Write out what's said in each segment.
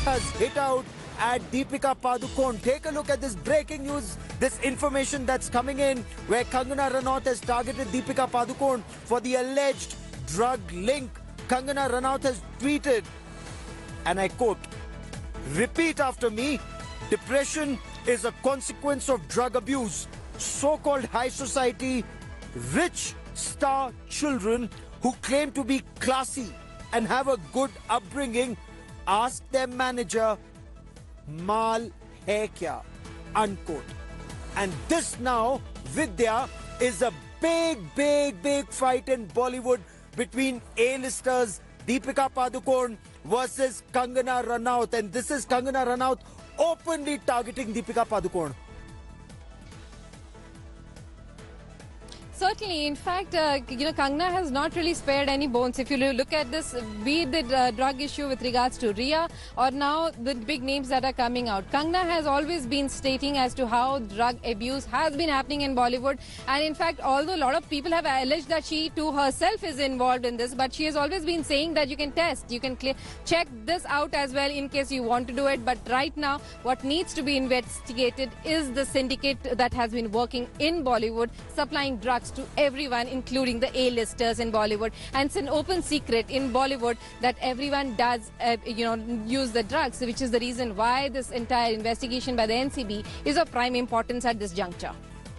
what has hit out at Deepika Padukone. Take a look at this breaking news, this information that's coming in, where Kangana Ranaut has targeted Deepika Padukone for the alleged drug link. Kangana Ranaut has tweeted, and I quote, "Repeat after me, depression is a consequence of drug abuse. So-called high society, rich star children who claim to be classy and have a good upbringing, ask their manager, Mal hai kya?" Unquote. And this now, Vidya, is a big fight in Bollywood between A-listers Deepika Padukone versus Kangana Ranaut. And this is Kangana Ranaut openly targeting Deepika Padukone. Certainly. In fact, Kangana has not really spared any bones. If you look at this, be it the drug issue with regards to Rhea or now the big names that are coming out, Kangana has always been stating as to how drug abuse has been happening in Bollywood. And in fact, although a lot of people have alleged that she too herself is involved in this, but she has always been saying that you can test, you can check this out as well in case you want to do it. But right now, what needs to be investigated is the syndicate that has been working in Bollywood, supplying drugs to everyone, including the A-listers in Bollywood. And it's an open secret in Bollywood that everyone does, use the drugs, which is the reason why this entire investigation by the NCB is of prime importance at this juncture.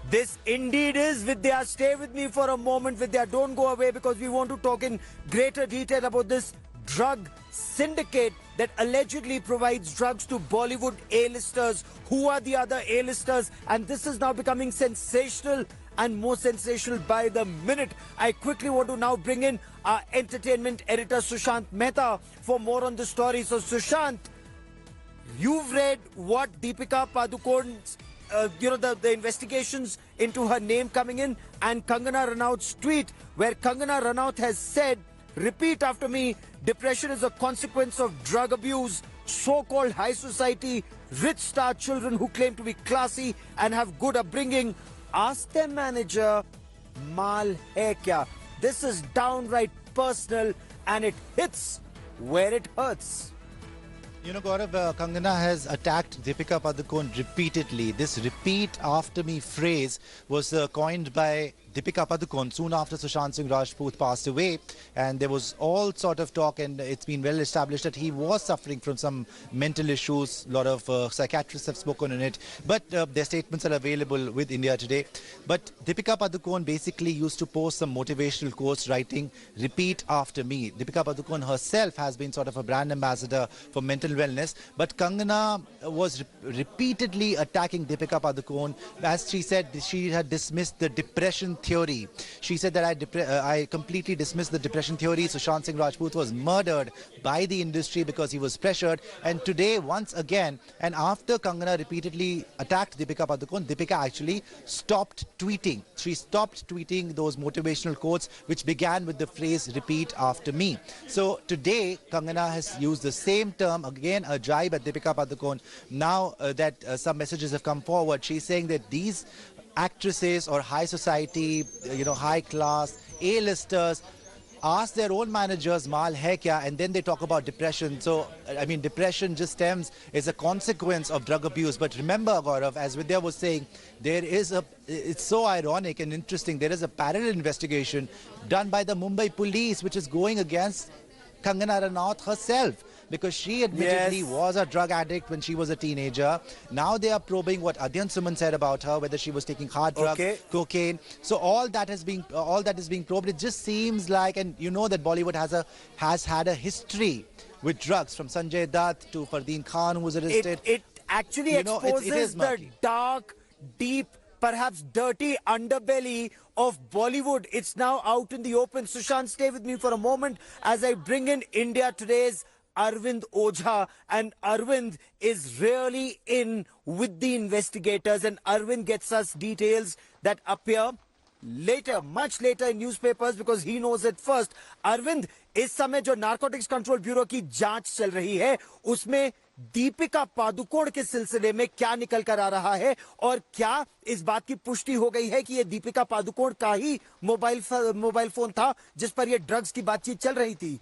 This indeed is, Vidya. Stay with me for a moment, Vidya. Don't go away, because we want to talk in greater detail about this drug syndicate that allegedly provides drugs to Bollywood A-listers. Who are the other A-listers? And this is now becoming sensational and more sensational by the minute. I quickly want to now bring in our entertainment editor Sushant Mehta for more on the story. So Sushant, you've read what Deepika Padukone's, the investigations into her name coming in, and Kangana Ranaut's tweet where Kangana Ranaut has said, "Repeat after me, depression is a consequence of drug abuse. So-called high society, rich star children who claim to be classy and have good upbringing, ask their manager, Mal hai kya?" This is downright personal and it hits where it hurts. You know, Gaurav, Kangana has attacked Deepika Padukone repeatedly. This "repeat after me" phrase was coined by Deepika Padukone soon after Sushant Singh Rajput passed away, and there was all sort of talk, and it's been well established that he was suffering from some mental issues. A lot of psychiatrists have spoken on it, but their statements are available with India Today. But Deepika Padukone basically used to post some motivational quotes writing, "Repeat after me." Deepika Padukone herself has been sort of a brand ambassador for mental wellness, but Kangana was repeatedly attacking Deepika Padukone. As she said, she had dismissed the depression theory. She said that I completely dismissed the depression theory. Sushant Singh Rajput was murdered by the industry because he was pressured. And today, once again, and after Kangana repeatedly attacked Deepika Padukone, Deepika actually stopped tweeting. She stopped tweeting those motivational quotes, which began with the phrase "repeat after me." So today, Kangana has used the same term, again a jibe at Deepika Padukone. Now that some messages have come forward, she's saying that these actresses or high society, high class A-listers ask their own managers, "Mal hai kya?" and then they talk about depression. So, I mean, depression just stems as a consequence of drug abuse. But remember, Gaurav, as Vidya was saying, it's so ironic and interesting. There is a parallel investigation done by the Mumbai police, which is going against Kangana Ranaut herself, because she admittedly was a drug addict when she was a teenager. Now they are probing what Adyan Suman said about her, whether she was taking hard drugs, cocaine. So all that is being probed. It just seems like, and you know that Bollywood has had a history with drugs, from Sanjay Dutt to Fardeen Khan, who was arrested. It actually exposes the dark, deep, perhaps dirty underbelly of Bollywood. It's now out in the open. Sushant, stay with me for a moment as I bring in India Today's Arvind Ojha, and Arvind is really in with the investigators, and Arvind gets us details that appear later, much later in newspapers, because he knows it first. Arvind, इस समय जो narcotics control bureau की जांच चल रही है, उसमें दीपिका पादुकोण के सिलसिले में क्या निकल कर आ रहा है, और क्या इस बात की पुष्टि हो गई है कि ये दीपिका पादुकोण का ही मोबाइल फोन था जिस पर ये ड्रग्स की बातचीत चल रही थी?